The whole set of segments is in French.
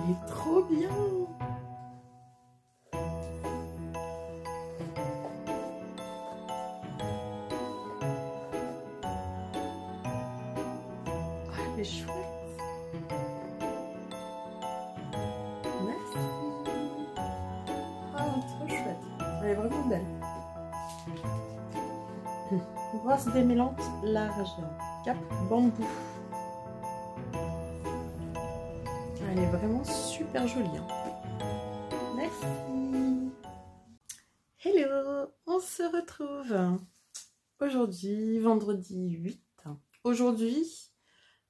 Elle est trop bien. Elle est chouette. Merci. Ah, trop chouette. Elle est vraiment belle. Brosse démêlante large. Cap bambou. Elle est vraiment super jolie. Hein. Merci. Hello, on se retrouve aujourd'hui, vendredi 8. Aujourd'hui,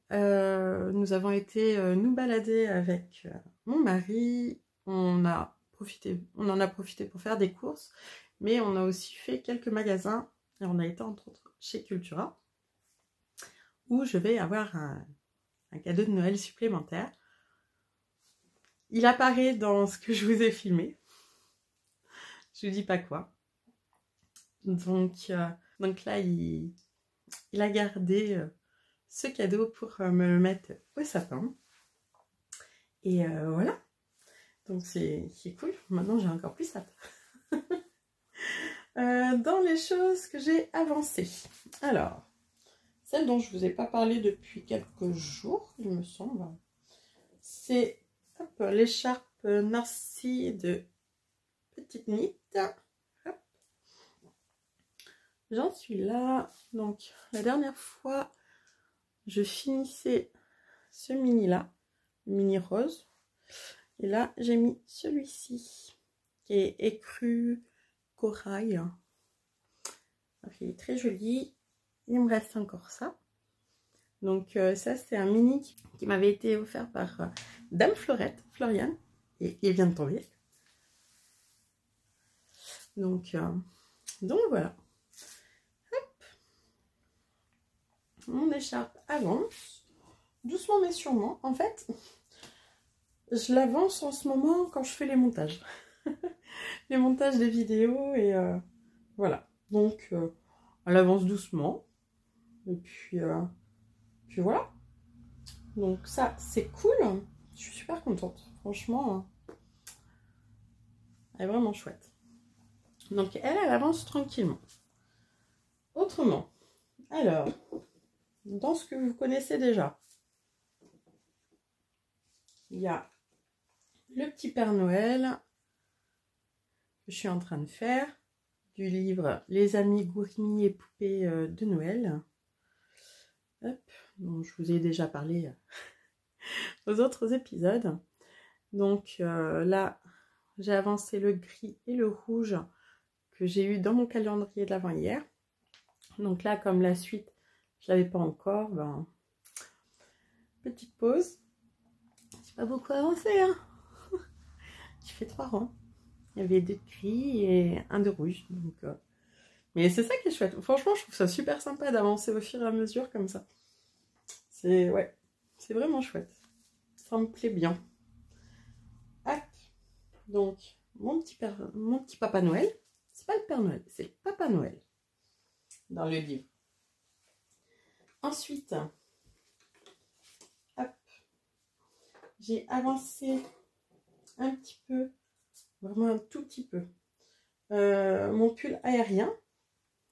nous avons été nous balader avec mon mari. On en a profité pour faire des courses, mais on a aussi fait quelques magasins et on a été entre autres chez Cultura où je vais avoir un cadeau de Noël supplémentaire. Il apparaît dans ce que je vous ai filmé. Je vous dis pas quoi. Donc là, il a gardé ce cadeau pour me le mettre au sapin. Et voilà. Donc c'est cool. Maintenant, j'ai encore plus hâte. Dans les choses que j'ai avancées. Alors, celle dont je ne vous ai pas parlé depuis quelques jours, il me semble, c'est l'écharpe North Sea de Petite Knit. J'en suis là. Donc, la dernière fois, je finissais ce mini-là, mini rose. Et là, j'ai mis celui-ci, qui est écru corail. Il est très joli. Il me reste encore ça. Donc ça, c'est un mini qui m'avait été offert par Dame Florette, Floriane, et il vient de tomber. Donc voilà. Hop. Mon écharpe avance, doucement mais sûrement. En fait, je l'avance en ce moment quand je fais les montages. Les montages des vidéos et voilà. Donc elle avance doucement. Et puis voilà. Donc ça, c'est cool. Je suis super contente. Franchement, elle est vraiment chouette. Donc elle avance tranquillement. Autrement, alors, dans ce que vous connaissez déjà, il y a le petit Père Noël que je suis en train de faire, du livre Les amis Gourmi et poupées de Noël. Hop, dont je vous ai déjà parlé aux autres épisodes. Donc là, j'ai avancé le gris et le rouge que j'ai eu dans mon calendrier de l'avant hier. Donc là, comme la suite, je l'avais pas encore, petite pause. J'ai pas beaucoup avancé, hein. J'ai fait 3 rangs. Il y avait 2 de gris et 1 de rouge. Donc, mais c'est ça qui est chouette. Franchement, je trouve ça super sympa d'avancer au fur et à mesure comme ça. C'est vraiment chouette. Ça me plaît bien. Hop. Donc, mon petit Papa Noël. C'est pas le Père Noël, c'est le Papa Noël. Dans le livre. Ensuite, hop. J'ai avancé un petit peu, vraiment un tout petit peu, mon pull aérien.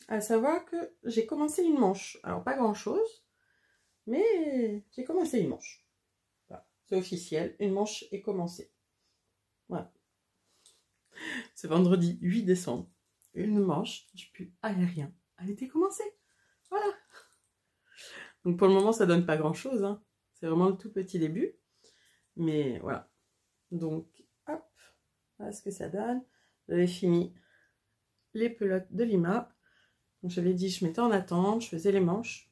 À savoir que j'ai commencé une manche. Alors, pas grand-chose, mais j'ai commencé une manche. Voilà, c'est officiel, une manche est commencée. Voilà. C'est vendredi 8 décembre. Une manche du pull aérien a été commencée. Voilà. Donc, pour le moment, ça donne pas grand-chose. Hein. C'est vraiment le tout petit début. Mais voilà. Donc, hop. Voilà ce que ça donne. J'avais fini les pelotes de Lima. Donc j'avais dit je mettais en attente, je faisais les manches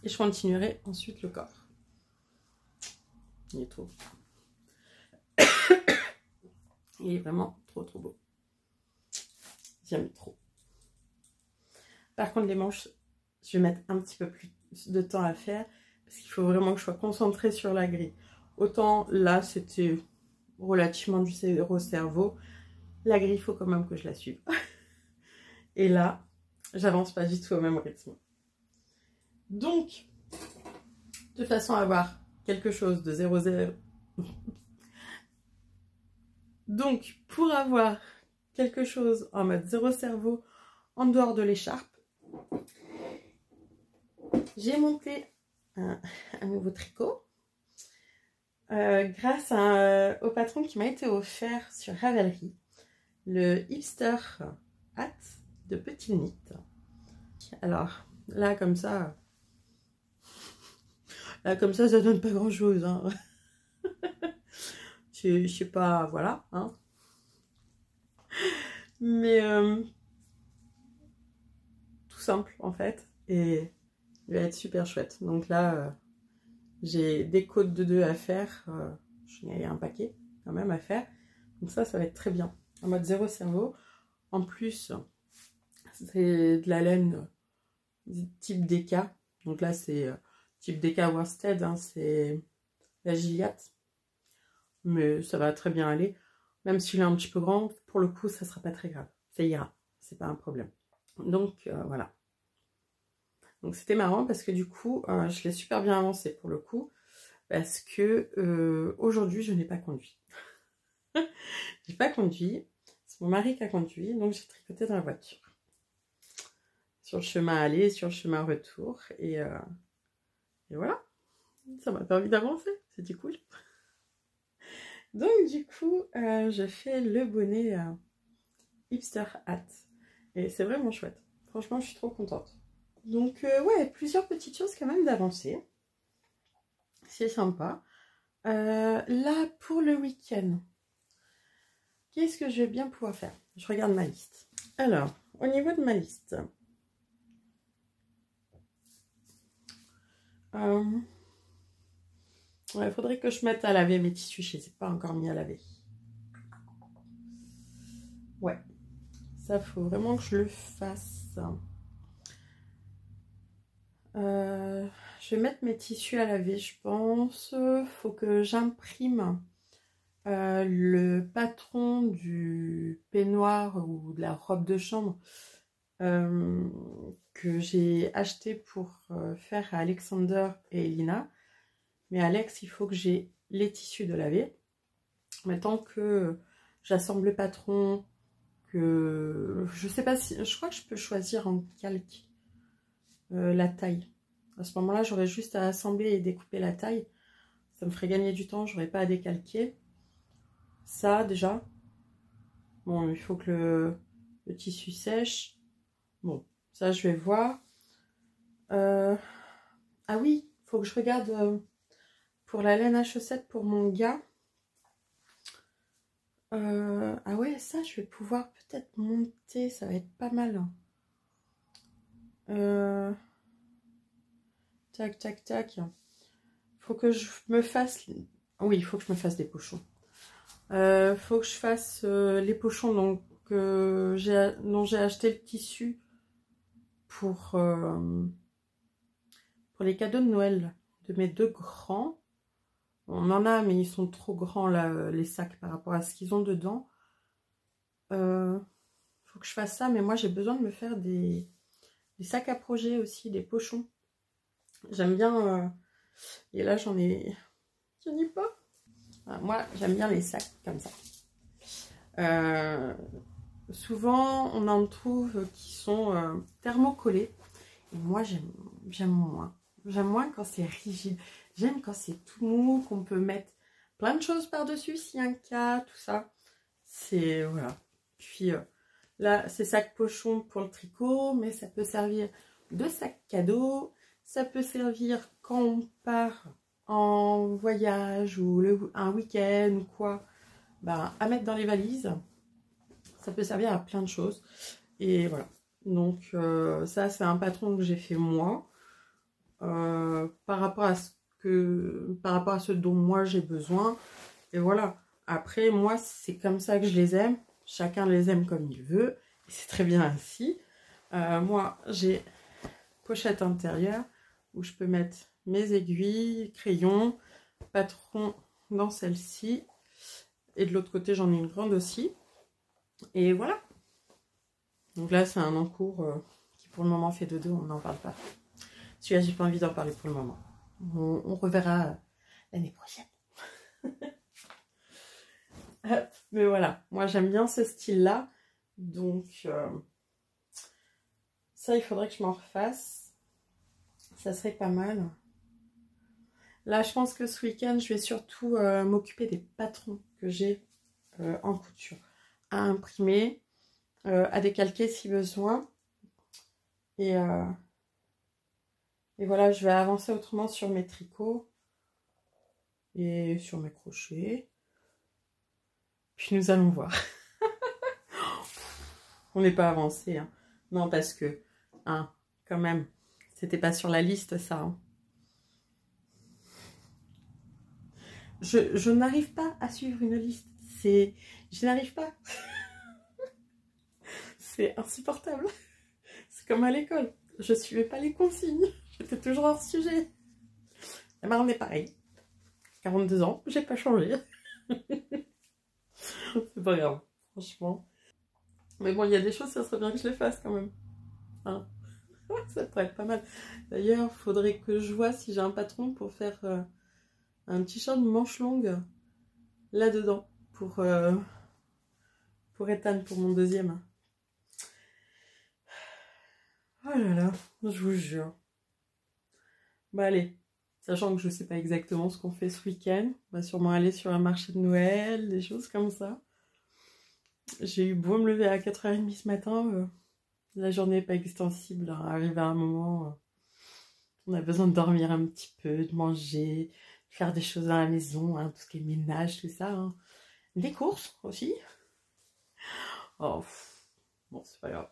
et je continuerai ensuite le corps. Il est trop beau. Il est vraiment trop beau. J'aime trop. Par contre les manches, je vais mettre un petit peu plus de temps à faire parce qu'il faut vraiment que je sois concentrée sur la grille. Autant là c'était relativement du zéro cerveau. La grille, il faut quand même que je la suive. Et là, j'avance pas du tout au même rythme. Donc, de façon à avoir quelque chose de 0,0, Donc, pour avoir quelque chose en mode zéro cerveau, en dehors de l'écharpe, j'ai monté un nouveau tricot grâce au patron qui m'a été offert sur Ravelry, le hipster hat de Petit Nid. Alors, là, comme ça, ça donne pas grand chose, hein. Je sais pas, voilà, hein. Mais tout simple en fait, et il va être super chouette. Donc là, j'ai des côtes de 2 à faire, il y a un paquet quand même à faire. Donc ça va être très bien, en mode zéro cerveau. En plus, c'est de la laine type DK. Donc là, c'est type DK worsted, hein, c'est la Gilliatt. Mais ça va très bien aller. Même s'il est un petit peu grand, pour le coup, ça sera pas très grave. Ça ira, c'est pas un problème. Donc voilà. Donc c'était marrant parce que du coup, je l'ai super bien avancé pour le coup. Parce que aujourd'hui, je n'ai pas conduit. J'ai pas conduit. C'est mon mari qui a conduit, donc j'ai tricoté dans la voiture. Sur le chemin aller, sur le chemin retour. Et voilà. Ça m'a permis d'avancer. C'était cool. Donc du coup, je fais le bonnet hipster hat. Et c'est vraiment chouette. Franchement, je suis trop contente. Donc ouais, plusieurs petites choses quand même d'avancer. C'est sympa. Là, pour le week-end, qu'est-ce que je vais bien pouvoir faire? Je regarde ma liste. Alors, au niveau de ma liste, il faudrait que je mette à laver mes tissus. Je ne les ai pas encore mis à laver. Ouais, ça, faut vraiment que je le fasse. Je vais mettre mes tissus à laver, je pense. Faut que j'imprime le patron du peignoir ou de la robe de chambre que j'ai acheté pour faire à Alexander et Elina. Mais Alex, il faut que j'ai les tissus de laver. Mais tant que j'assemble le patron, que je sais pas si... Je crois que je peux choisir en calque la taille. À ce moment-là, j'aurais juste à assembler et découper la taille. Ça me ferait gagner du temps, j'aurais pas à décalquer. Ça, déjà. Bon, il faut que le tissu sèche. Bon, ça, je vais voir. Ah oui, il faut que je regarde pour la laine à chaussettes pour mon gars. Ah ouais, ça, je vais pouvoir peut-être monter. Ça va être pas mal. Tac, tac, tac. Faut que je me fasse... Oui, il faut que je me fasse des pochons. Faut que je fasse les pochons donc, dont j'ai acheté le tissu pour les cadeaux de Noël de mes 2 grands. On en a, mais ils sont trop grands, là, les sacs, par rapport à ce qu'ils ont dedans. Faut que je fasse ça, mais moi, j'ai besoin de me faire des sacs à projet aussi, des pochons. J'aime bien... et là, j'en ai pas. Voilà, moi, j'aime bien les sacs comme ça. Souvent, on en trouve qui sont thermocollés. Et moi, j'aime moins. J'aime moins quand c'est rigide. J'aime quand c'est tout mou, qu'on peut mettre plein de choses par-dessus s'il y a un cas, tout ça. C'est... Voilà. Puis là, c'est sac pochon pour le tricot, mais ça peut servir de sac cadeau. Ça peut servir quand on part en voyage ou un week-end ou quoi, ben, à mettre dans les valises. Ça peut servir à plein de choses. Et voilà. Donc ça, c'est un patron que j'ai fait moi. Par rapport à ce dont moi j'ai besoin. Et voilà. Après, moi, c'est comme ça que je les aime. Chacun les aime comme il veut. Et c'est très bien ainsi. Moi, j'ai pochette intérieure où je peux mettre mes aiguilles, crayons, patron dans celle-ci. Et de l'autre côté, j'en ai une grande aussi. Et voilà. Donc là, c'est un encours qui pour le moment fait dodo, on n'en parle pas. Celui-là, j'ai pas envie d'en parler pour le moment. On reverra l'année prochaine. Mais voilà, moi j'aime bien ce style-là. Donc ça, il faudrait que je m'en refasse. Ça serait pas mal. Là, je pense que ce week-end, je vais surtout m'occuper des patrons que j'ai en couture. À imprimer, à décalquer si besoin. Et voilà, je vais avancer autrement sur mes tricots. Et sur mes crochets. Puis nous allons voir. On n'est pas avancé. Hein. Non, parce que, hein, quand même, c'était pas sur la liste ça. Hein. Je n'arrive pas à suivre une liste. Je n'arrive pas. C'est insupportable. C'est comme à l'école. Je suivais pas les consignes. J'étais toujours hors sujet. Et ben on est pareil. 42 ans, j'ai pas changé. C'est pas grave, franchement. Mais bon, il y a des choses, ça serait bien que je les fasse quand même. Hein. Ça pourrait être pas mal. D'ailleurs, faudrait que je vois si j'ai un patron pour faire un t-shirt manche longue là-dedans. Pour Ethan, pour mon deuxième. Oh là là, je vous jure. Bah allez, sachant que je sais pas exactement ce qu'on fait ce week-end. On va sûrement aller sur un marché de Noël, des choses comme ça. J'ai eu beau me lever à 4h30 ce matin, la journée n'est pas extensible. Hein. Arrivé à un moment, on a besoin de dormir un petit peu, de manger, de faire des choses à la maison, hein, tout ce qui est ménage, tout ça. Hein. Des courses aussi. Oh, bon, c'est pas grave.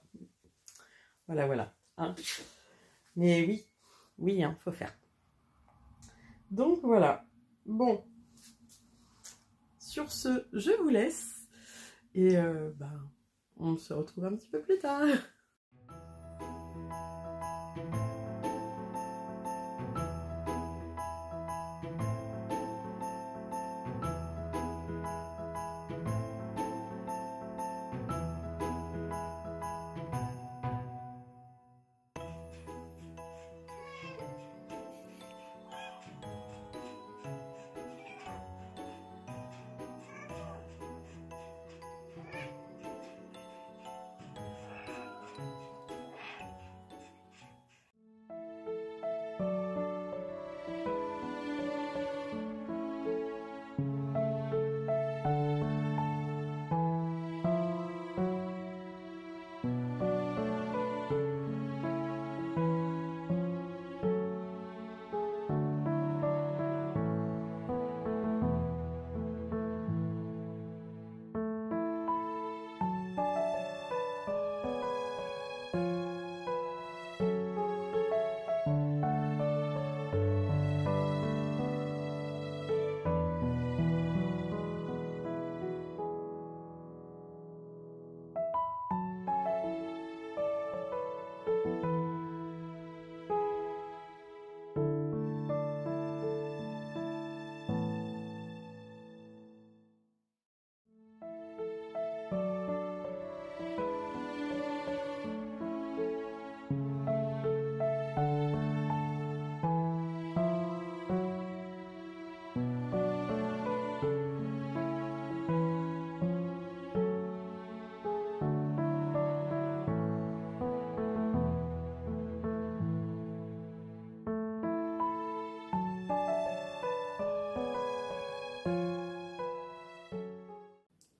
Voilà, voilà. Hein. Mais oui, oui, hein, faut faire. Donc voilà. Bon. Sur ce, je vous laisse. Et on se retrouve un petit peu plus tard.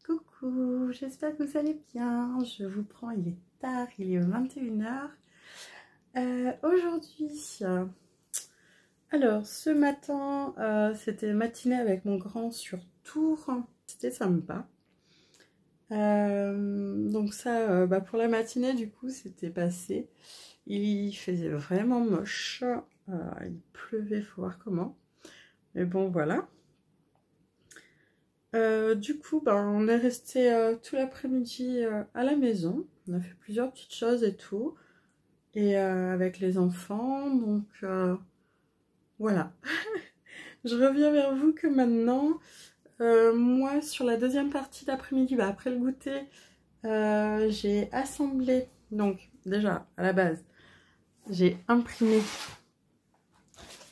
Coucou, j'espère que vous allez bien. Je vous prends, il est tard, il est 21h. Aujourd'hui, alors ce matin, c'était matinée avec mon grand sur Tours. C'était sympa. Donc ça, pour la matinée, du coup, c'était passé. Il faisait vraiment moche. Il pleuvait, faut voir comment. Mais bon, voilà. Du coup, on est resté tout l'après-midi à la maison. On a fait plusieurs petites choses et tout. Et avec les enfants. Donc, voilà. Je reviens vers vous que maintenant. Moi, sur la deuxième partie d'après-midi, après le goûter, j'ai assemblé. Donc, déjà, à la base, j'ai imprimé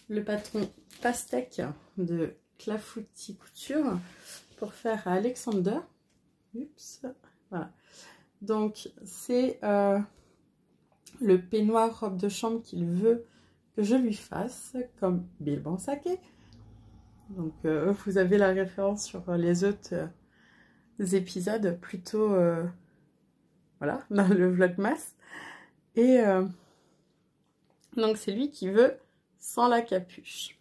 le patron pastèque de Clafoutis Couture pour faire à Alexander. Oups, voilà. Donc, c'est le peignoir robe de chambre qu'il veut que je lui fasse, comme Bill Bansake. Donc, vous avez la référence sur les autres épisodes, plutôt, voilà, dans le vlogmas. Et donc, c'est lui qui veut sans la capuche.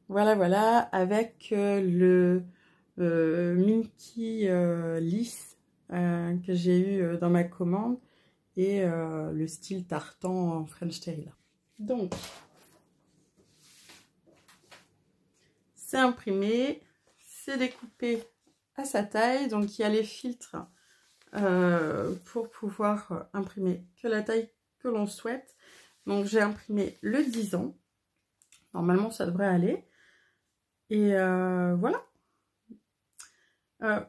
Voilà, voilà, avec le Minky lisse que j'ai eu dans ma commande et le style tartan en French Terry là. Donc, c'est imprimé, c'est découpé à sa taille, donc il y a les filtres pour pouvoir imprimer que la taille que l'on souhaite. Donc j'ai imprimé le 10 ans, normalement ça devrait aller. Et voilà.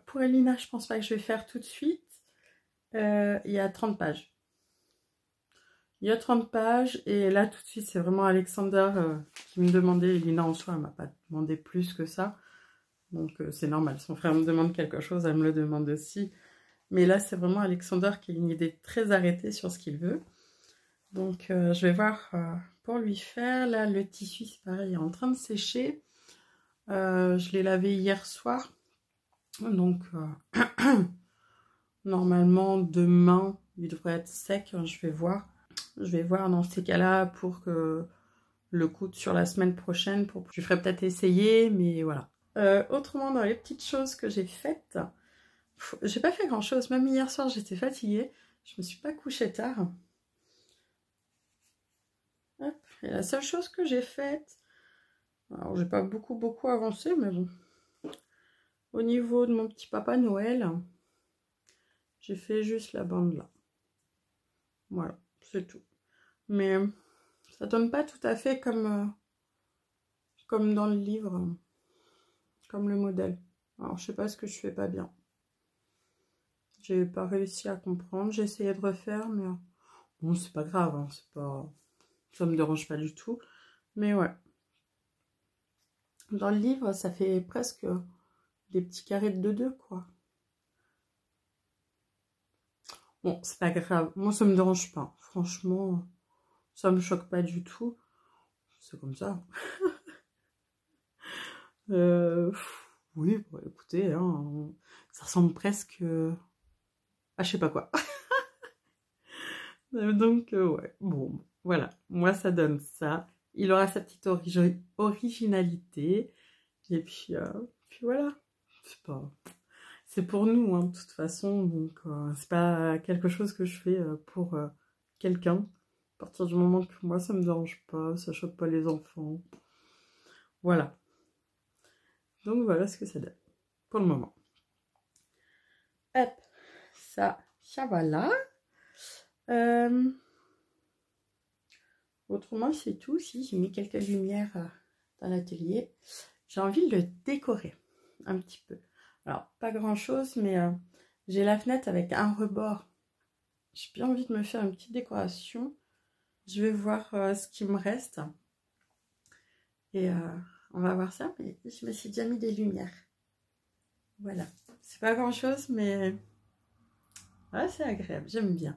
Pour Elina, je pense pas que je vais faire tout de suite. Il y a 30 pages. Il y a 30 pages et là tout de suite c'est vraiment Alexander qui me demandait. Elina en soi elle m'a pas demandé plus que ça. Donc c'est normal, son frère me demande quelque chose, elle me le demande aussi. Mais là c'est vraiment Alexander qui a une idée très arrêtée sur ce qu'il veut. Donc je vais voir pour lui faire. Là le tissu c'est pareil, il est en train de sécher. Je l'ai lavé hier soir. Donc normalement demain il devrait être sec, je vais voir. Je vais voir dans ces cas-là pour que le coûte sur la semaine prochaine. Je ferai peut-être essayer, mais voilà. Autrement, dans les petites choses que j'ai faites, j'ai pas fait grand-chose. Même hier soir, j'étais fatiguée. Je me suis pas couchée tard. Hop. Et la seule chose que j'ai faite, alors j'ai pas beaucoup avancé, mais bon. Au niveau de mon petit papa Noël, j'ai fait juste la bande là. Voilà, c'est tout. Mais ça donne pas tout à fait comme dans le livre, comme le modèle. Alors je sais pas ce que je fais pas bien. J'ai pas réussi à comprendre. J'ai essayé de refaire, mais bon c'est pas grave, hein, c'est pas, ça me dérange pas du tout. Mais ouais. Dans le livre, ça fait presque des petits carrés de 2-2 quoi. Bon, c'est pas grave. Moi ça me dérange pas. Franchement, ça me choque pas du tout. C'est comme ça. Oui, bon, écoutez, hein, ça ressemble presque à je sais pas quoi. Donc, ouais, bon, voilà. Moi, ça donne ça. Il aura sa petite originalité. Et puis voilà. C'est pour nous, hein, de toute façon. Donc, c'est pas quelque chose que je fais pour quelqu'un. À partir du moment que moi, ça me dérange pas, ça choque pas les enfants. Voilà. Donc, voilà ce que ça donne. Pour le moment. Hop. Ça voilà. Autrement, c'est tout. Si j'ai mis quelques lumières dans l'atelier, j'ai envie de le décorer un petit peu. Alors, pas grand chose, mais j'ai la fenêtre avec un rebord. J'ai bien envie de me faire une petite décoration. Je vais voir ce qui me reste. Et on va voir ça. Mais je me suis déjà mis des lumières. Voilà. C'est pas grand chose, mais ouais, c'est agréable. J'aime bien.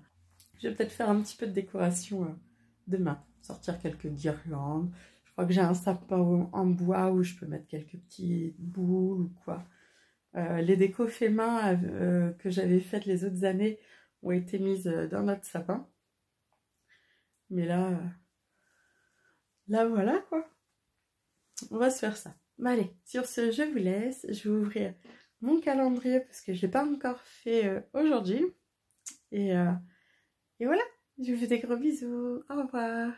Je vais peut-être faire un petit peu de décoration demain. Sortir quelques guirlandes. Je crois que j'ai un sapin en bois où je peux mettre quelques petites boules ou quoi. Les décos fait main que j'avais faites les autres années ont été mises dans notre sapin. Mais là voilà quoi. On va se faire ça. Bon, allez, sur ce, je vous laisse. Je vais ouvrir mon calendrier parce que je ne l'ai pas encore fait aujourd'hui. Et voilà, je vous fais des gros bisous. Au revoir.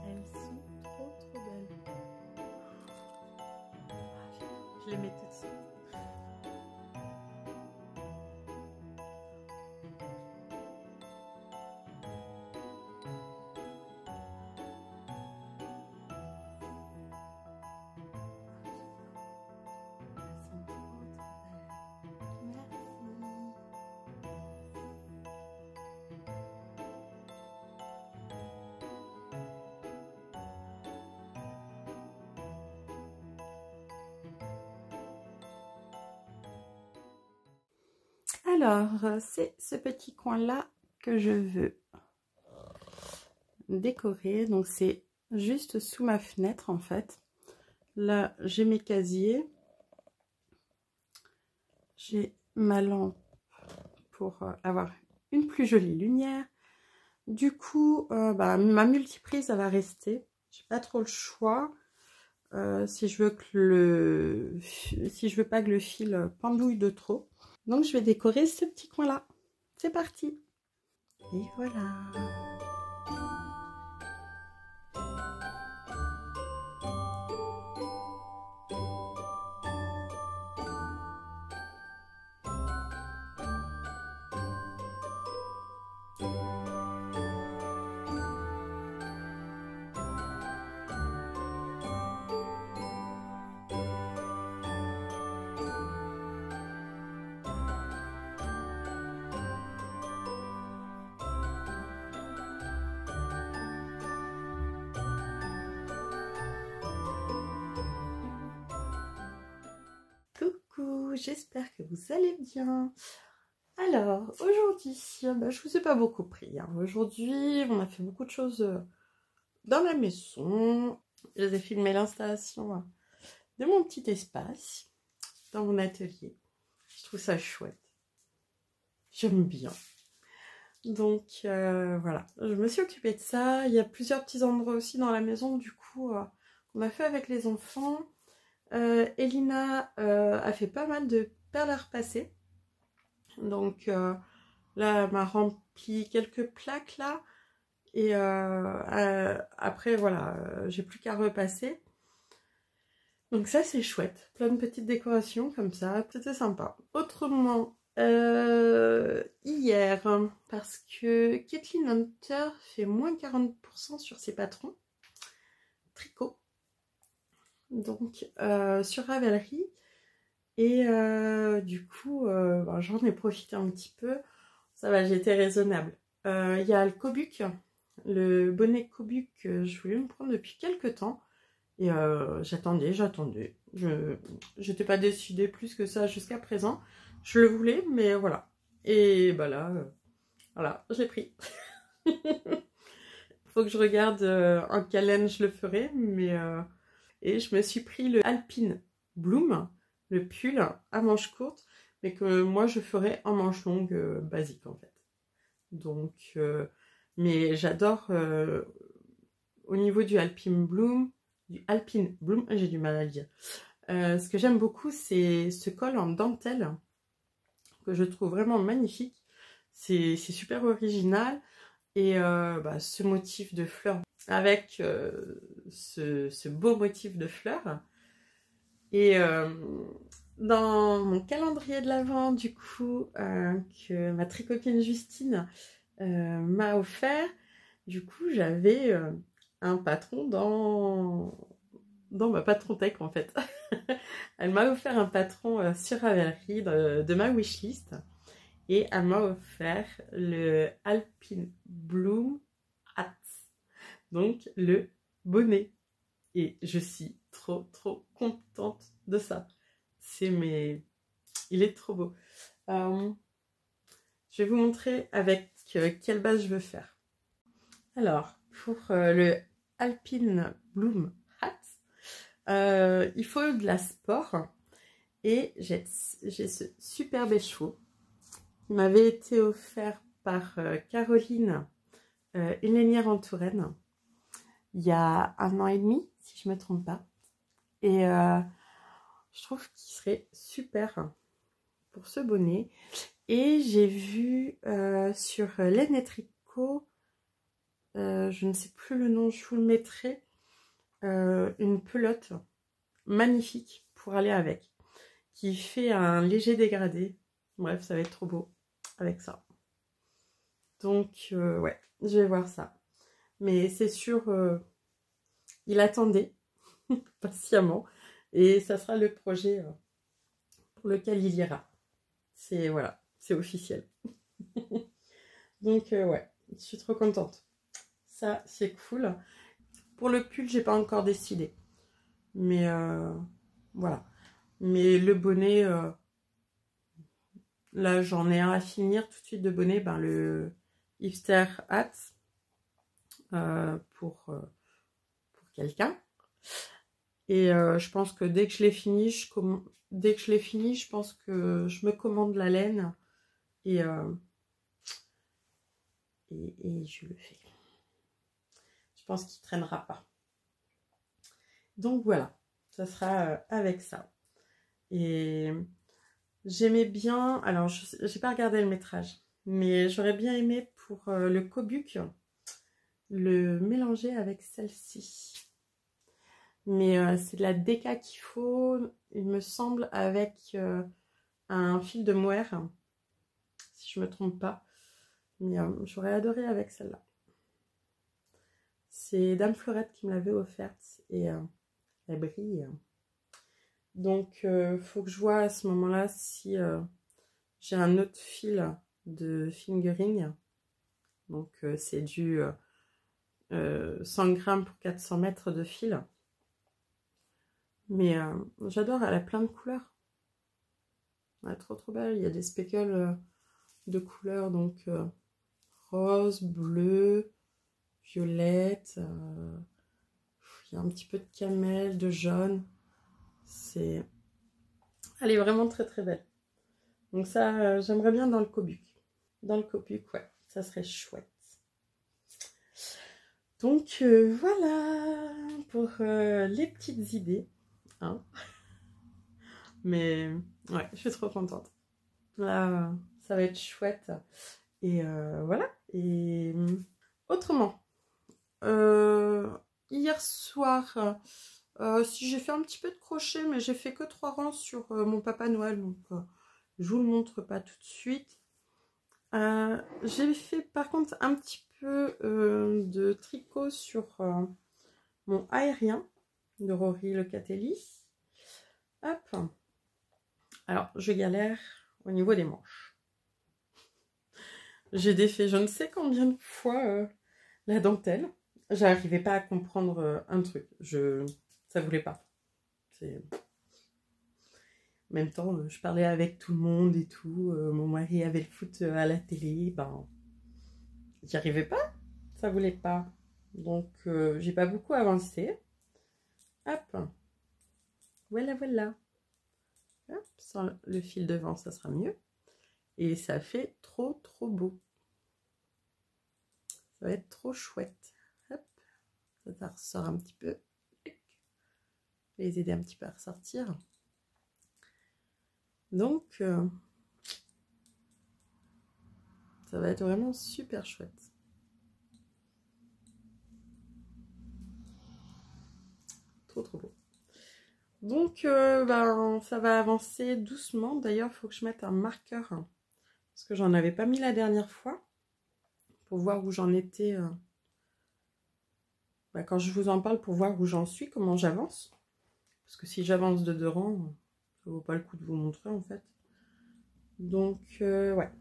Elles sont trop belles. Je les mets tout de suite. Alors, c'est ce petit coin-là que je veux décorer. Donc, c'est juste sous ma fenêtre, en fait. Là, j'ai mes casiers. J'ai ma lampe pour avoir une plus jolie lumière. Du coup, ma multiprise, elle va rester. J'ai pas trop le choix. Si je veux pas que le fil pendouille de trop. Donc, je vais décorer ce petit coin-là. C'est parti! Et voilà! Coucou, j'espère que vous allez bien. Alors, aujourd'hui, je vous ai pas beaucoup pris. Aujourd'hui, on a fait beaucoup de choses dans la maison. Je vous ai filmé l'installation de mon petit espace dans mon atelier. Je trouve ça chouette. J'aime bien. Donc, voilà. Je me suis occupée de ça. Il y a plusieurs petits endroits aussi dans la maison, du coup, qu'on a fait avec les enfants. Elina a fait pas mal de perles à repasser. Donc là, elle m'a rempli quelques plaques là. Et après, voilà, j'ai plus qu'à repasser. Donc ça, c'est chouette. Plein de petites décorations comme ça. C'était sympa. Autrement, hier, parce que Kathleen Hunter fait moins 40% sur ses patrons. Tricot. Donc sur Ravelry. Et du coup, j'en ai profité un petit peu. Ça va, j'étais raisonnable. Il y a le Kobuck, le bonnet Kobuck que je voulais me prendre depuis quelques temps. Et j'attendais. Je n'étais pas décidée plus que ça jusqu'à présent. Je le voulais, mais voilà. Et bah là, voilà, j'ai pris. Faut que je regarde en quelle laine je le ferai. Mais, et je me suis pris le Alpine Bloom, le pull à manches courtes, mais que moi je ferais en manches longues basique en fait. Donc, mais j'adore au niveau du Alpine Bloom, j'ai du mal à le dire. Ce que j'aime beaucoup, c'est ce col en dentelle que je trouve vraiment magnifique. C'est super original et ce motif de fleurs avec ce beau motif de fleurs. Et dans mon calendrier de l'Avent, du coup, que ma tricopine Justine m'a offert, du coup, j'avais un patron dans ma patron tech, en fait. Elle m'a offert un patron sur Ravelry de ma wishlist. Et elle m'a offert le Alpine Bloom Hat. Donc, le bonnet. Et je suis trop contente de ça. Il est trop beau. Je vais vous montrer avec quelle base je veux faire. Alors, pour le Alpine Bloom Hat, il faut de la sport. Et j'ai ce superbe écheveau qui m'avait été offert par Caroline, une lainière en Touraine, il y a 1 an et demi, si je ne me trompe pas. Et je trouve qu'il serait super pour ce bonnet. Et j'ai vu sur Laine et Tricot, je ne sais plus le nom, je vous le mettrai, une pelote magnifique pour aller avec, qui fait un léger dégradé. Bref, ça va être trop beau avec ça. Donc, ouais, je vais voir ça. Mais c'est sûr, il attendait patiemment. Et ça sera le projet pour lequel il ira. C'est voilà, c'est officiel. Donc, ouais, je suis trop contente. Ça, c'est cool. Pour le pull, j'ai pas encore décidé. Mais voilà. Mais le bonnet, Là, j'en ai un à finir tout de suite de bonnet, ben, le Hipster Hat pour quelqu'un. Et je pense que dès que je l'ai fini, je pense que je me commande la laine et je le fais. Je pense qu'il ne traînera pas. Donc voilà, ça sera avec ça. Et j'aimais bien, alors je n'ai pas regardé le métrage, mais j'aurais bien aimé pour le Kobuk le mélanger avec celle-ci. Mais c'est de la déca qu'il faut, il me semble, avec un fil de mohair, si je ne me trompe pas. Mais j'aurais adoré avec celle-là. C'est Dame Fleurette qui me l'avait offerte et elle brille. Donc, faut que je vois à ce moment-là si j'ai un autre fil de fingering. Donc, c'est du 100 grammes pour 400 mètres de fil. Mais j'adore, elle a plein de couleurs. Elle est trop trop belle. Il y a des speckles de couleurs, donc rose, bleu, violette. Il y a un petit peu de camel, de jaune. Elle est vraiment très très belle. Donc ça, j'aimerais bien dans le Kobuk. Dans le Kobuk, ouais, ça serait chouette. Donc voilà pour les petites idées. Hein. Mais ouais, je suis trop contente. Là, ça va être chouette. Et voilà. Et autrement, hier soir, si j'ai fait un petit peu de crochet, mais j'ai fait que 3 rangs sur mon Papa Noël. Donc je vous le montre pas tout de suite. J'ai fait par contre un petit peu de tricot sur mon aérien de Rory Locatelli. Hop. Alors, je galère au niveau des manches. J'ai défait je ne sais combien de fois la dentelle. J'arrivais pas à comprendre un truc. Ça voulait pas. En même temps, je parlais avec tout le monde et tout. Mon mari avait le foot à la télé. Ben, j'y arrivais pas. Ça voulait pas. Donc, j'ai pas beaucoup avancé. Hop. Voilà, voilà. Hop, sans le fil devant, ça sera mieux. Et ça fait trop, trop beau. Ça va être trop chouette. Hop. Ça ressort un petit peu. Je vais les aider un petit peu à ressortir. Donc, ça va être vraiment super chouette. Trop, trop beau. Donc, ben, ça va avancer doucement. D'ailleurs, il faut que je mette un marqueur. Parce que j'en avais pas mis la dernière fois. Pour voir où j'en étais. Quand je vous en parle, pour voir où j'en suis, comment j'avance. Parce que si j'avance de 2 rangs, ça vaut pas le coup de vous montrer en fait. Donc, ouais.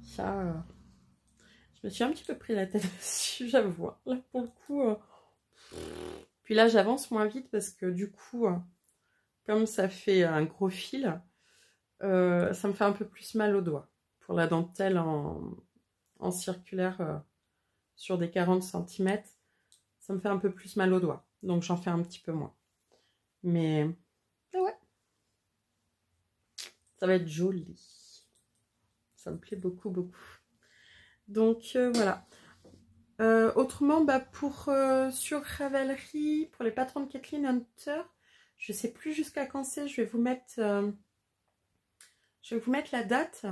Ça, je me suis un petit peu pris la tête dessus, j'avoue. Là, pour le coup... Puis là, j'avance moins vite parce que du coup, comme ça fait un gros fil, ça me fait un peu plus mal aux doigts. Pour la dentelle en circulaire sur des 40 cm, ça me fait un peu plus mal aux doigts. Donc, j'en fais un petit peu moins. Mais ouais, ça va être joli. Ça me plaît beaucoup, beaucoup. Donc, voilà. Autrement, sur Ravelry, pour les patrons de Kathleen Hunter, je sais plus jusqu'à quand c'est, je vais vous mettre la date.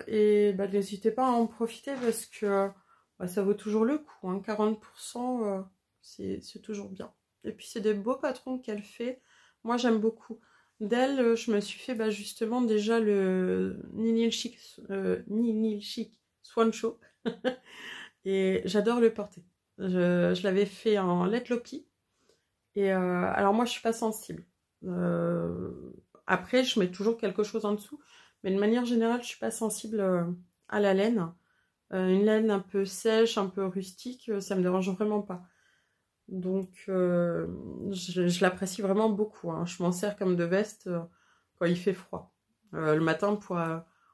Et n'hésitez pas à en profiter parce que ça vaut toujours le coup. Hein, 40%, c'est toujours bien. Et puis c'est des beaux patrons qu'elle fait. Moi j'aime beaucoup. D'elle, je me suis fait justement déjà le Ninil Chic Swan Show. Et j'adore le porter. Je l'avais fait en Let Lopi. Et alors moi je suis pas sensible. Après je mets toujours quelque chose en dessous. Mais de manière générale je suis pas sensible à la laine. Une laine un peu sèche, un peu rustique, ça me dérange vraiment pas. Donc je l'apprécie vraiment beaucoup. Hein. Je m'en sers comme de veste quand il fait froid. Le matin pour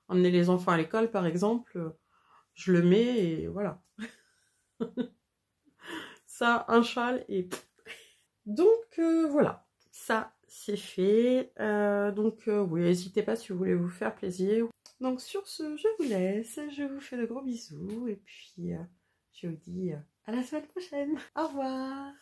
emmener les enfants à l'école, par exemple, je le mets et voilà. Ça, un châle et... Donc, voilà. Ça, c'est fait. Oui, n'hésitez pas si vous voulez vous faire plaisir. Donc, sur ce, je vous laisse. Je vous fais de gros bisous. Et puis, je vous dis à la semaine prochaine. Au revoir.